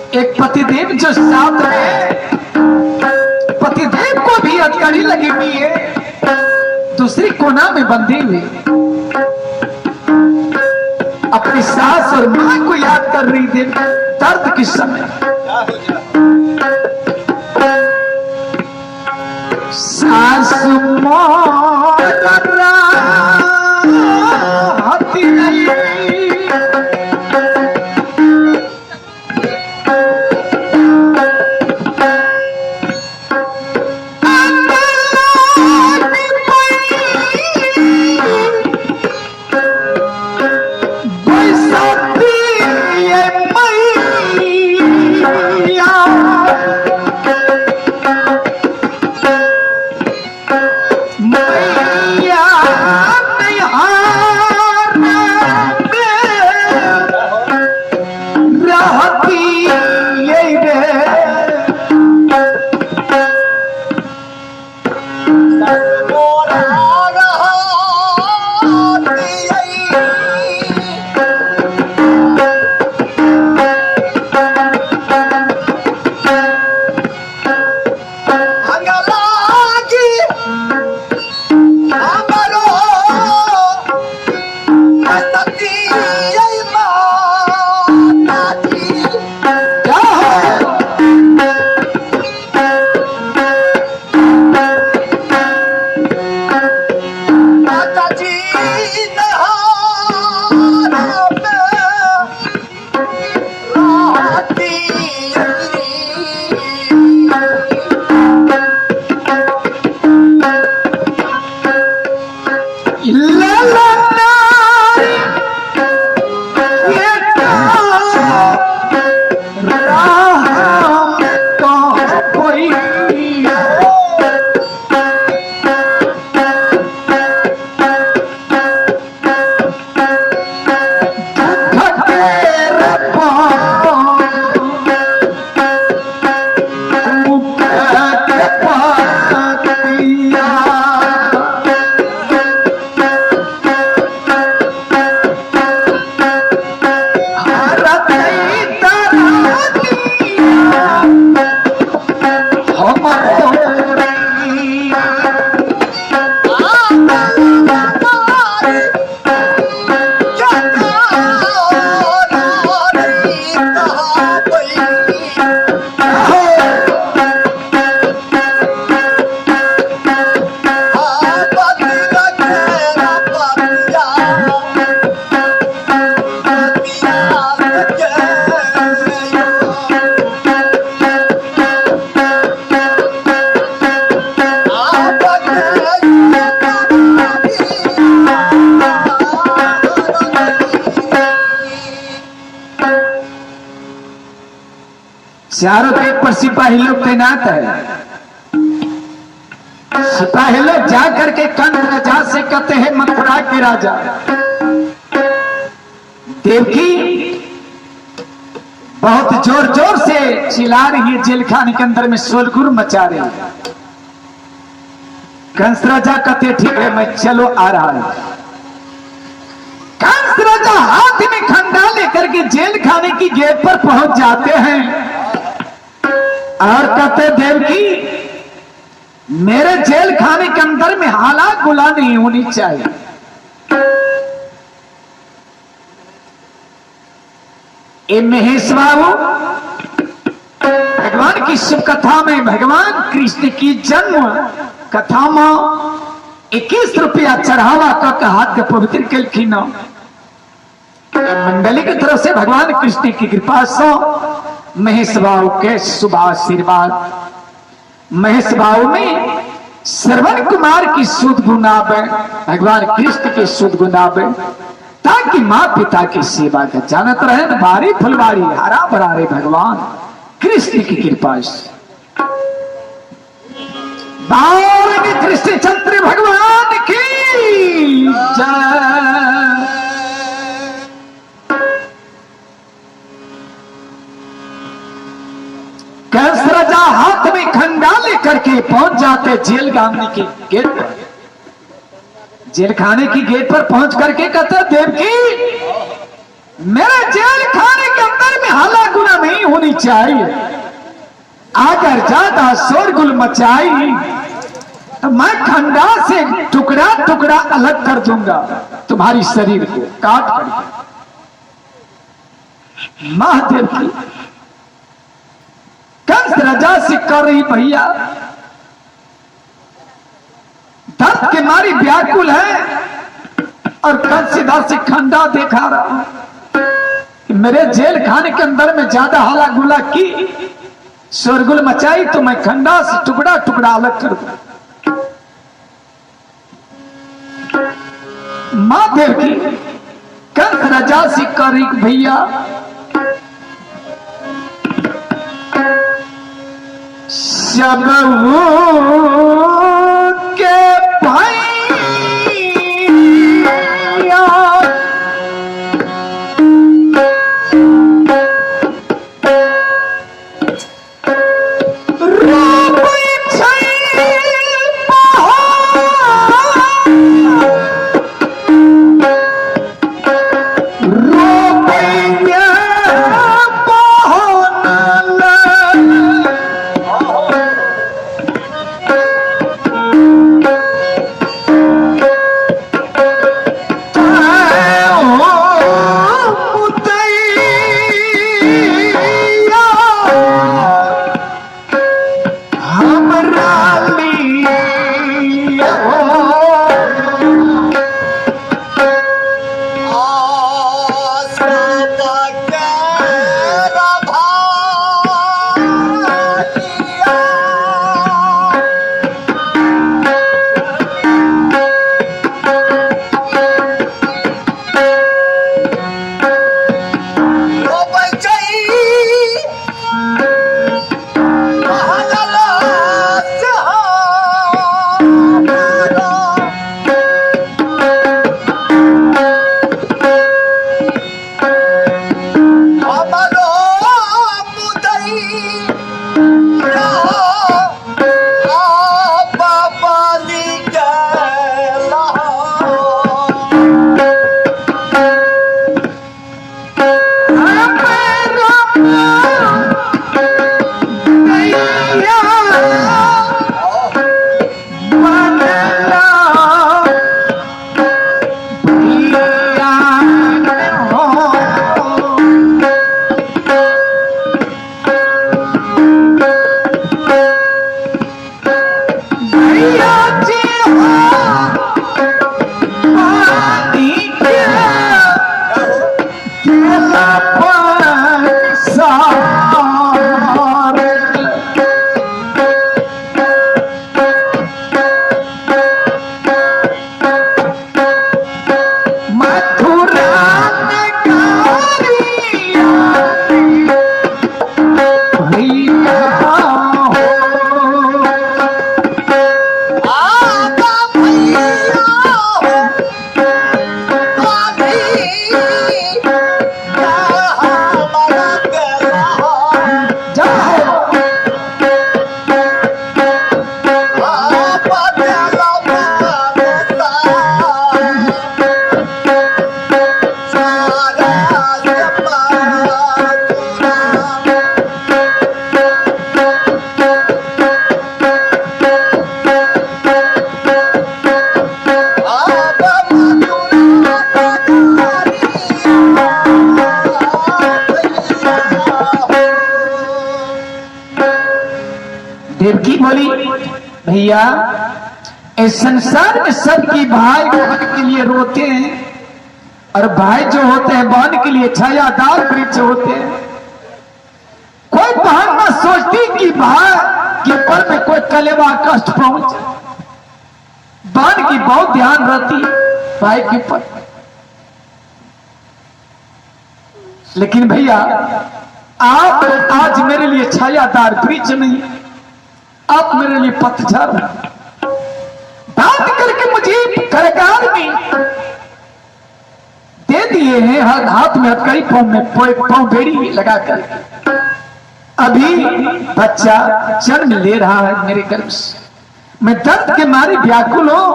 एक पतिदेव जो साथ में, पतिदेव को भी हथकड़ी लगी हुई है, दूसरी कोना में बंधी हुई अपनी सास और मां को याद कर रही थी दर्द के समय। सास चारों तरफ पर सिपाही लोग तैनात है। सिपाही लोग जाकर के कंस राजा से कहते हैं, मथुरा के राजा देवकी बहुत जोर जोर से चिल्ला रही है, जेल खाने के अंदर में शोरगुल मचा रही है। कंस राजा कहते ठीक है, मैं चलो आ रहा हूं। कंस राजा हाथ में खंडा लेकर के जेल खाने की गेट पर पहुंच जाते हैं और कहते देवकी मेरे जेल खाने के अंदर में हाला गुला नहीं होनी चाहिए। ये महेश बाबू भगवान की शुभ कथा में भगवान कृष्ण की जन्म कथा में 21 रुपया चढ़ावा का हाथ के पवित्र कलखिन मंडली की तरफ से भगवान कृष्ण की कृपा से महेश बाबू के शुभ आशीर्वाद, महेश बाबू में श्रवण कुमार की शुद्ध गुनाबे, भगवान कृष्ण के शुद्ध गुनाबे, ताकि माँ पिता की सेवा का जानत रहे। बारी फुलवारी हरा भरा रे भगवान कृष्ण की कृपा से। कृष्णचंद्र भगवान की जय। कंस राजा हाथ में खंडा लेकर के पहुंच जाते जेल खाने की गेट पर। जेल खाने की गेट पर पहुंच करके कहते देवकी मेरे जेल खाने के अंदर में हाला गुना नहीं होनी ऊंचाई, अगर ज्यादा शोरगुल मचाई तो मैं खंडा से टुकड़ा टुकड़ा अलग कर दूंगा तुम्हारी शरीर को काट कर। महादेव की कंस रजा से कर रही भैया, दर्द के मारी व्याकुल है और कंस सीधा से खंडा देखा रहा कि मेरे जेल खाने के अंदर में ज्यादा हाला गुला की, शोरगुल मचाई तो मैं खंडा से टुकड़ा टुकड़ा अलग कर दूं। महादेव की कंस रजा से करी भैया, सब के भैया देवकी बोली भैया इस संसार में सबकी भाई बहन के लिए रोते हैं और भाई जो होते हैं बहन के लिए छायादार वृक्ष होते हैं। कोई बहन न सोचती कि भाई के पर में कोई कलेवा कष्ट पहुंचे, बहन की बहुत ध्यान रहती भाई के पर। लेकिन भैया आप आज मेरे लिए छायादार वृक्ष नहीं, आप मेरे लिए पतझड़ बात करके मुझे करगार में दे दिए हैं, हर हाथ में कई पांव बेड़ी लगाकर। अभी बच्चा जन्म ले रहा है मेरे गर्भ से, मैं दर्द के मारे व्याकुल हूं,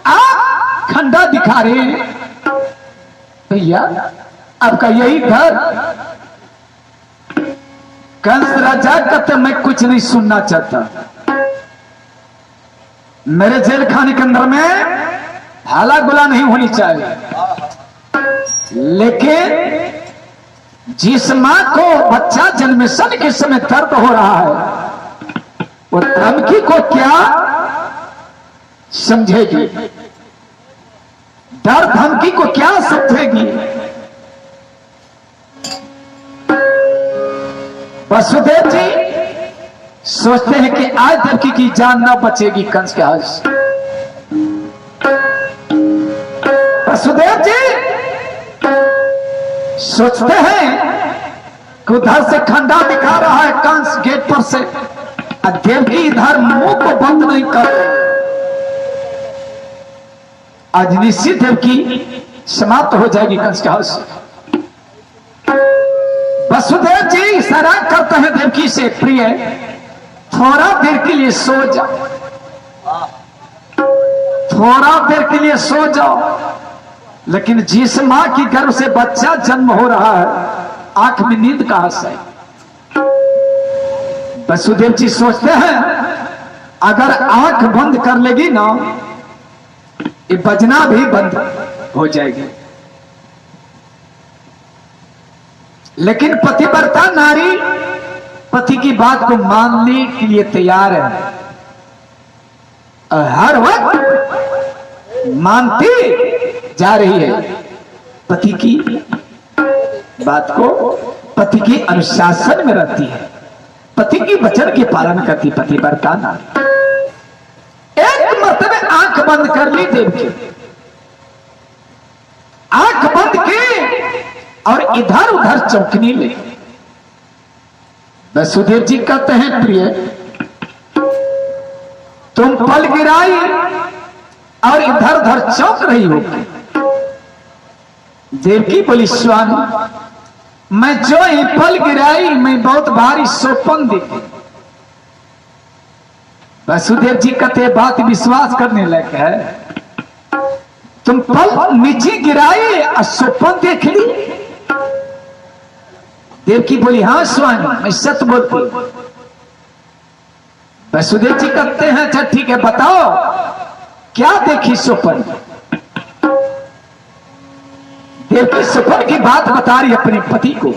आप खंडा दिखा रहे हैं। भैया आपका यही घर कंस राजा कहते मैं कुछ नहीं सुनना चाहता, मेरे जेल खाने के अंदर में हाला गुला नहीं होनी चाहिए, लेकिन जिस मां को बच्चा जन्मेशन के समय दर्द हो रहा है वो धमकी को क्या समझेगी, डर धमकी को क्या समझेगी। वसुदेव जी सोचते हैं कि आज देवकी की जान न बचेगी कंस के हाथ से। वसुदेव जी सोचते हैं कि उधर से खंडा दिखा रहा है कंस गेट पर से, और देवकी इधर मुंह को बंद नहीं कर रही। आज निश्चित देवकी समाप्त हो जाएगी कंस के हाथ से। वसुदेव जी इशारा करते हैं देवकी से, प्रिय थोड़ा देर के लिए सो जाओ, थोड़ा देर के लिए सो जाओ। लेकिन जिस मां की गर्भ से बच्चा जन्म हो रहा है आंख में नींद कहां से। वसुदेव जी सोचते हैं अगर आंख बंद कर लेगी ना ये बजना भी बंद हो जाएगी। लेकिन पतिव्रता नारी पति की बात को मानने के लिए तैयार है, हर वक्त मानती जा रही है पति की बात को, पति के अनुशासन में रहती है, पति की वचन के पालन करती पतिव्रता नारी। एक मरतबे आंख बंद कर ली देवकी, आंख बंद की और इधर उधर चौंकने लगी। वसुदेव जी कहते हैं प्रिय तुम पल गिराई और इधर उधर चौंक रही हो। देवकी बोली स्वामी मैं जो ही पल गिराई मैं बहुत भारी सोपन देखी। वसुदेव जी कहते बात विश्वास करने लायक है, तुम पल नीचे गिराई और सोपन देख ली। देवकी बोली हाँ स्वामी मैं सच बोलती। वसुदेव जी कहते हैं अच्छा ठीक है बताओ क्या देखी स्वप्न। देवकी स्वप्न की बात बता रही अपने पति को।